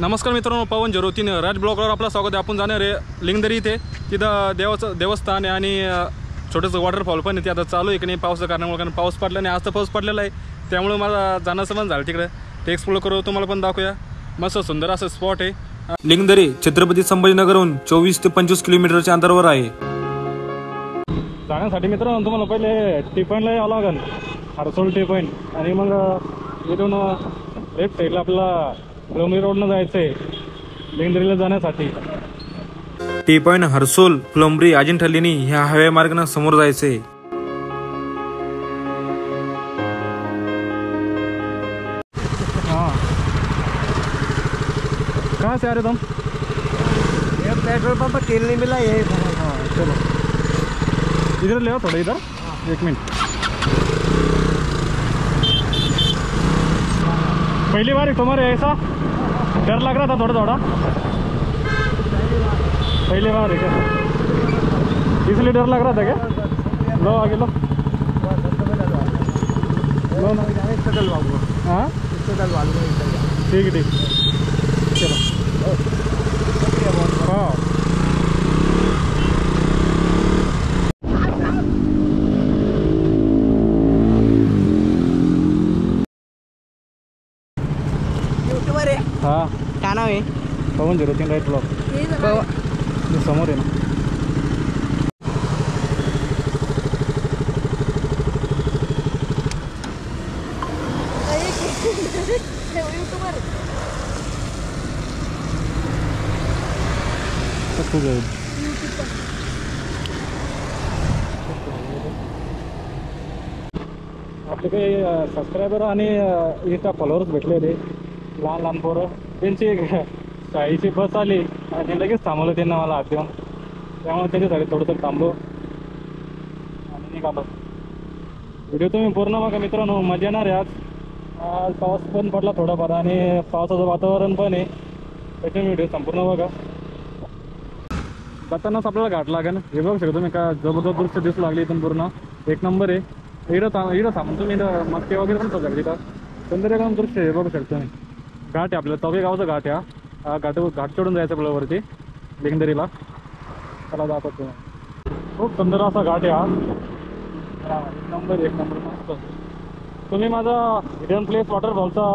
नमस्कार मित्रांनो, पवन 03 राज ब्लॉगवर आपलं स्वागत आहे। आपण जाणार आहे लिंगदरी इथे। तिथं देवाचं देवस्थान आहे आणि छोटंसं वॉटरफॉल पण आहे। ते आता चालू आहे की नाही पावसाच्या कारणामुळे, कारण पाऊस पडला नाही, आज तर पाऊस पडलेला आहे, त्यामुळे मला जाण्याचं मन झालं तिकडे। ते एक्सप्लोर करू, तुम्हाला पण दाखवूया। मस्त सुंदर असं स्पॉट आहे। लिंगदरी छत्रपती संभाजीनगरहून 24 ते 25 किलोमीटरच्या अंतरावर आहे। जाण्यासाठी मित्रांनो तुम्हाला पहिले टी पॉईंटला यावं लागेल, हरसोल टी पॉईंट, आणि मग इथून लेफ्ट साईडला आपला फुलंब्री रोडनं जायचं आहे लिंगदरीला जाण्यासाठी। टी पॉईंट हरसोल फुलंब्री अजिंठा लेणी ह्या हायवे मार्गाने समोर जायचंय। हाँ कहाँ से आ रहे तुम? ये पेट्रोल पंप पर तेल नहीं मिला, यही। हाँ चलो इधर ले आओ थोड़ा, इधर एक मिनट। पहली बार तुम्हारे ऐसा डर लग रहा था थोड़ा थोड़ा? पहली बार है क्या, इसलिए डर लग रहा था क्या? लो आगे लो लो ना, हाँ ठीक है ठीक, चलो हाँ। हाँ क्या नाव आहे? पवन 03 राईट ब्लॉग समोर आहे ना। आपले काही सबस्क्रायबर आणि इंस्टा फॉलोअर्स भेटले होते, लहान लहान पोरं, त्यांची एक शाळेची बस आली आणि लगेच थांबवलं त्यांना मला हात देऊन, त्यामुळे त्याच्यासाठी थोडंसं थांबलो आणि निघालो। व्हिडिओ तुम्ही पूर्ण बघा मित्रांनो, मजा येणार आहे। आज पाऊस पण पडला थोडाफार आणि पावसाचं वातावरण पण आहे, त्याच्यामुळे व्हिडिओ संपूर्ण बघा। जातानाच आपल्याला घाट लागेल, हे बघू शकतो तुम्ही का जबरदस्त दृश्य दिसू लागली इथून, पूर्ण एक नंबर आहे। इकडं थांबून तुम्ही इथं मक्के वगैरे पण सगळं तिथं सुंदर एकदम दृश्य हे बघू शकतो तुम्ही। घाट आहे आपल्याला, तवे गावचा घाट आहे हा। घाट चढून जायचं आपल्याला वरती लिंगदरीला, त्याला दाखवतो तुम्ही। खूप सुंदर असा घाट आहे हा, एक नंबर मस्त। तुम्ही माझा हिडन प्लेस वॉटरफॉलचा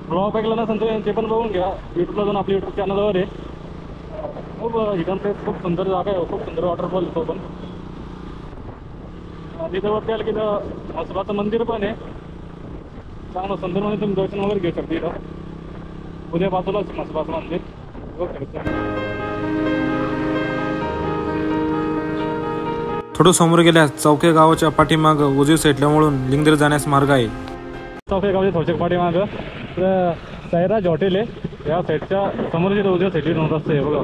ब्लॉग ऐकला नसेल तर ते पण बघून घ्या, यूट्यूबला जाऊन आपल्या यूट्यूब चॅनलवर आहे। खूप हिडन प्लेस, खूप सुंदर जागा आहे, खूप सुंदर वॉटरफॉल तो पण। तिथं वरती आलं की म्हसोबाचं मंदिर पण आहे, चांगलं सुंदर म्हणजे तुम्ही दर्शन वगैरे घेऊ शकता इथं। उद्या बाजूलाच म्हसोबाचं मंदिर बघू शकता। थोडं समोर गेल्यास चौके गावाच्या पाठीमाग उजवी साईडला वळून लिंगदरी जाण्यास मार्ग आहे। चौके गावच्या थोडच्या पाठीमाग साईराज हॉटेल आहे, या साईडच्या समोर जिथं उजव्या साईडला रस्ता आहे बघा,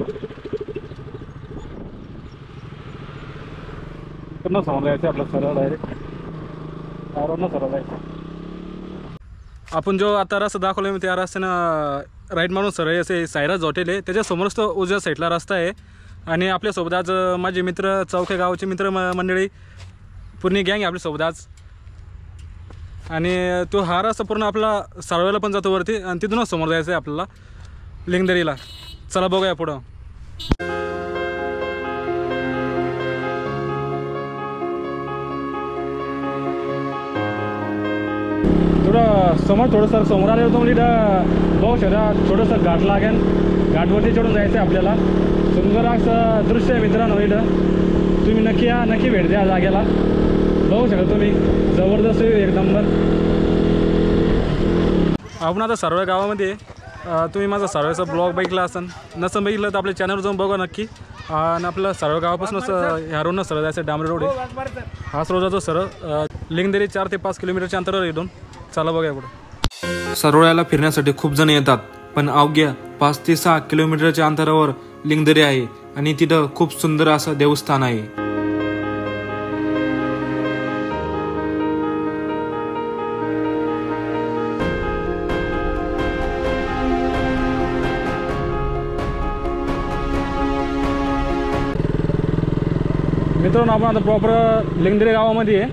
इकडनं समोर जायचं आपलं सरळ डायरेक्ट रोडनं सरळ जायचं। आपण जो आता रस्ता दाखवला त्या रस्त्यानं राईट मारून सरळ असे साईराज हॉटेल आहे, त्याच्यासमोरच तो उजव्या साईडला रस्ता आहे। आणि आपल्यासोबत आज माझे मित्र, चौके गावाचे मित्र मंडळी, पूर्ण गँग आहे आपल्यासोबत आज। आणि तो हा रस्ता पूर्ण आपला साळवेला पण जातो वरती, आणि तिथूनच समोर जायचं आहे आपल्याला लिंगदरीला। चला बघूया पुढं। थोडंसं समोर आले होतो म्हणजे इथं बघू शकता थोडंसं घाट लागेल, घाटवरती चढून जायचं आहे आपल्याला। सुंदर असं दृश्य आहे मित्रांनो इथं, तुम्ही नक्की भेट द्या जागेला। बघू शकता तुम्ही, जबरदस्त एक नंबर। आपण आता सरळ गावामध्ये, तुम्ही माझा सरळचा ब्लॉग बघितला असेल, नसं बघितलं तर आपल्या चॅनलवर जाऊन बघा नक्की। आणि आपलं सरळ गावापासूनच ह्या रोडनं सरळ जायचं, डांबरी रोड आहे हाच रोड जातो सरळ लिंगदरी 4 ते 5 किलोमीटरच्या अंतरावर इथून। चला बघा पुढे। सरवळ्याला फिरण्यासाठी खूप जण येतात, पण अवघ्या 5 ते 6 किलोमीटरच्या अंतरावर लिंगदरी आहे आणि तिथं खूप सुंदर असं देवस्थान आहे। मित्रांनो आपण आता प्रॉपर लिंगदरी गावामध्ये आहे,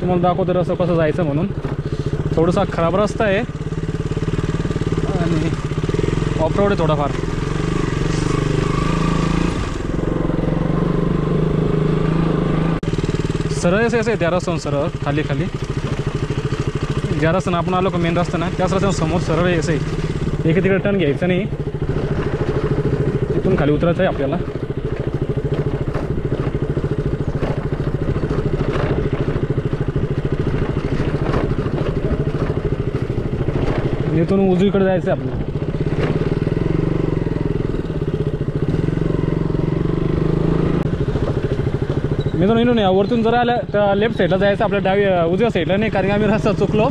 तुम्हाला दाखवतो रस्ता कसं जायचं म्हणून। थोडासा खराब रस्ता आहे आणि ऑफ रोड आहे थोडाफार. सरळ असं आहे त्या रस्त्यावर, सरळ खाली खाली ज्या रस्त्यानं आपण आलो का मेन रस्ता ना त्याच रस्त्यावर समोर सरळ आहे असं आहे. एक तिकडे टर्न घ्यायचं नाही, तिथून खाली उतरायचं आहे आपल्याला. इथून उजवीकडे जायचं आहे आपल्याला. मी तर नाही वरतून जर आलं तर लेफ्ट साईडला जायचं आपल्या डावी उजव्या साईडला नाही, कारण की आम्ही रस्ता चुकलो.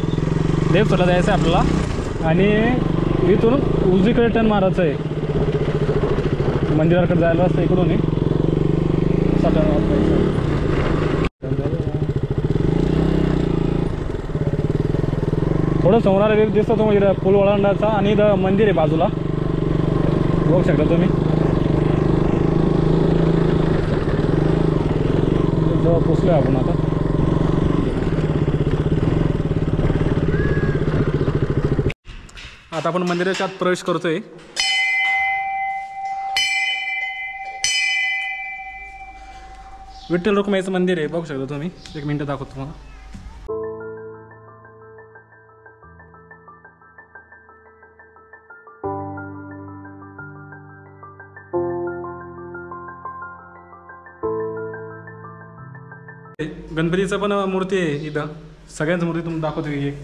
लेफ्ट साईडला जायचं आहे आपल्याला आणि इथून उजवीकडे टर्न मारायचं आहे. मंदिराकडे जायला रस्ता इकडून आहे. थोडं समोर आलं दिसतं तुम्हाला इथं पूल वळंडाचा आणि इथं मंदिर आहे बाजूला, बघू शकता तुम्ही. जवळ पोचलो आपण आता. आता आपण मंदिराच्या आत प्रवेश करतोय. विठ्ठल रुक्माईचं मंदिर आहे, बघू शकता तुम्ही. एक मिनिट दाखवतो तुम्हाला. गणपतीचं पण मूर्ती आहे इथं, सगळ्यांच मूर्ती तुम्हाला दाखवतो एक.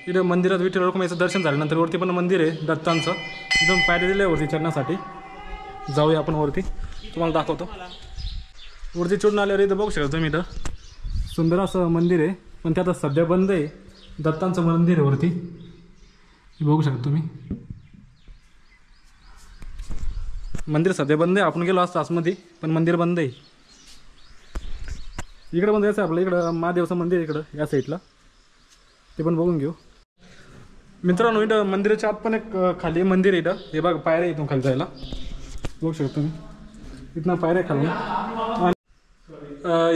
इथं मंदिरात विठ्ठल रुक्माईचं दर्शन झाल्यानंतर वरती पण मंदिर आहे दत्तांचं. एकदम पायऱ्या दिल्या वरती चढण्यासाठी. जाऊया आपण वरती, तुम्हाला दाखवतो. वरती चढून आल्यावर इथं बघू शकता तुम्ही. इथं सुंदर असं मंदिर आहे, पण ते आता सध्या बंद आहे. दत्तांचं मंदिर आहे वरती, बघू शकता तुम्ही. मंदिर सध्या बंद आहे. आपण गेलो असतो आतमध्ये, पण मंदिर बंद आहे. इकडं पण जायचं आपलं. इकडं महादेवचं मंदिर आहे इकडं या साईडला, ते पण बघून घेऊ. मित्रांनो इथं मंदिराच्या आत पण एक खाली मंदिर आहे इथं. हे बघा पायऱ्या इथून खाली जायला, बघू शकतो तुम्ही. इथनं पायऱ्या खालून.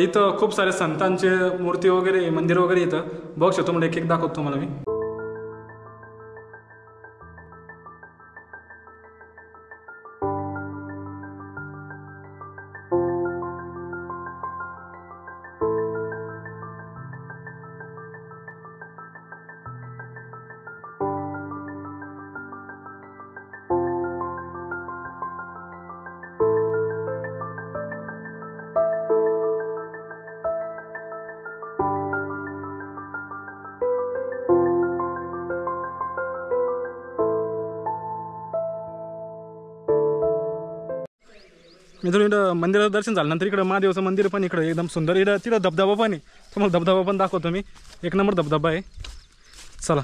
इथं खूप सारे संतांचे मूर्ती वगैरे मंदिर वगैरे इथं बघू शकतो. म्हणजे एक एक दाखवतो तुम्हाला मी. मित्रांनो इथं मंदिराचं दर्शन झाल्यानंतर इकडं महादेवचं मंदिर पण इकडं एकदम सुंदर. इथं तिथं धबधबा पण आहे, तुम्हाला धबधबा पण दाखवतो मी. एक नंबर धबधबा आहे. चला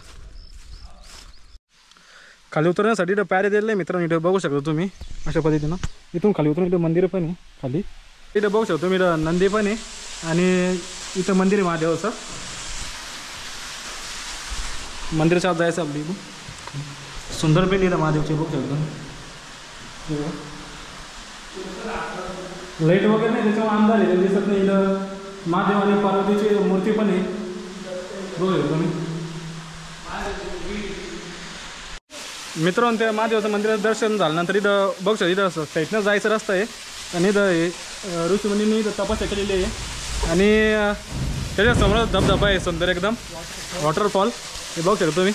खाली उतरण्यासाठी इथं पायऱ्या दिलेलं आहे मित्रांनो. इथं बघू शकता तुम्ही अशा पद्धतीनं. इथून खाली उतरून इथं मंदिर पण आहे खाली. इथं बघू शकतो मी. इथं नंदी पण आहे आणि इथं मंदिर आहे महादेवाचं. मंदिराच्या आत जायचं आपली. इथून सुंदर पण इथं महादेवचे बघू शकतो. लाईट वगैरे नाही त्याच्यामुळे अंधार आहे, दिसत नाही. इथं महादेव आणि पार्वतीची मूर्ती पण आहे, बघू तुम्ही. मित्रांनो त्या महादेवाचं मंदिराचं दर्शन झाल्यानंतर इथं बघू शकतो. इथं साईडनं जायचं रस्ता आहे आणि इथं ऋषीमुनींनी इथं तपस्या केलेली आहे आणि त्याच्यासमोर धबधबा आहे सुंदर एकदम, वॉटरफॉल. हे बघू शकतो तुम्ही.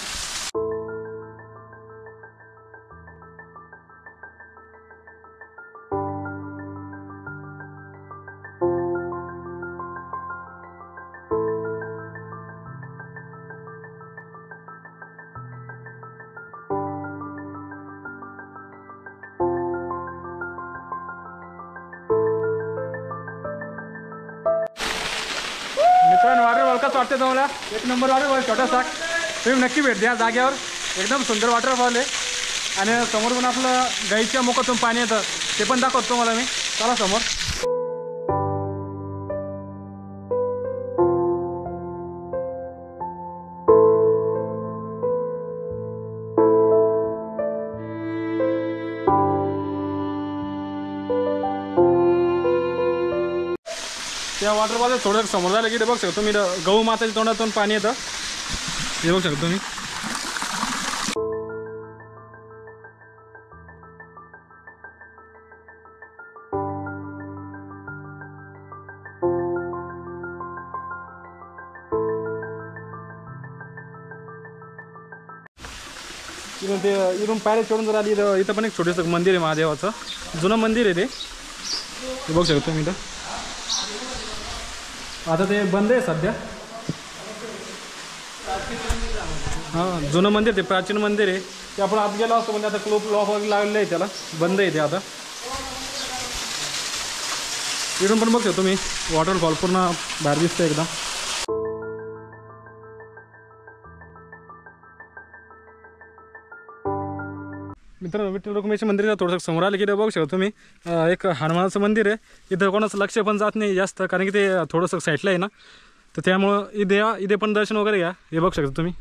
मित्रांनो वॉटरफॉल कसं वाटतं तुम्हाला? एक नंबर वॉटरफॉल, छोटासा. तुम्ही नक्की भेट द्या जागेवर. एकदम सुंदर वॉटरफॉल आहे आणि समोर पण आपलं गाईच्या मुखातून पाणी येतं, ते पण दाखवतो तुम्हाला मी. चला समोर. त्या वॉटरफॉल थोडं समोर झालं की ते बघू शकतो तुम्ही गहू माताच्या तोंडातून पाणी येतं हे बघू शकतो तुम्ही. इथून ते इथून पायऱ्या चढून जर आली तर इथं पण एक छोटंसं मंदिर आहे महादेवाचं, जुनं मंदिर आहे ते बघू शकतो तुम्ही इथं. आता ते बंद आहे सध्या. हां जुनं मंदिर ते प्राचीन मंदिर आहे ते आपण आत गेलो असतो, म्हणजे आता क्लोप लॉक वगैरे लागलेलं आहे त्याला, बंद आहे ते आता. इथून पण बघू शकतो तुम्ही वॉटरफॉल पूर्ण बाहेर दिसतं एकदम. मित्रांनो विठ्ठल रुक्मिणीच्या मंदिराला थोडंसं समोर आलं की ते बघू शकतो तुम्ही एक हनुमानाचं मंदिर आहे. इथं कोणाचं लक्ष पण जात नाही जास्त, कारण की ते थोडंसं साईडला आहे ना, तर त्यामुळं इथे पण दर्शन वगैरे घ्या. हे बघू शकता तुम्ही.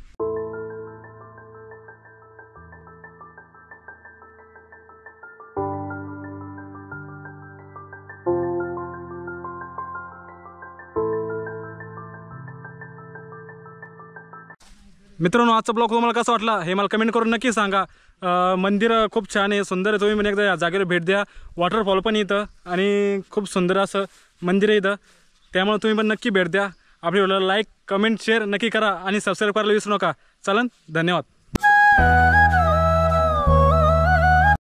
मित्रांनो आजचा ब्लॉग तुम्हाला कसा वाटला हे मला कमेंट करून नक्की सांगा. मंदिर खूप छान आहे, सुंदर आहे. तुम्ही पण एकदा या जागेवर भेट द्या. वॉटरफॉल पण इथं आणि खूप सुंदर असं मंदिर आहे इथं, त्यामुळे तुम्ही पण नक्की भेट द्या. आपल्या व्हिडिओला लाईक कमेंट शेअर नक्की करा आणि सबस्क्राईब करायला विसरू नका. चालन, धन्यवाद.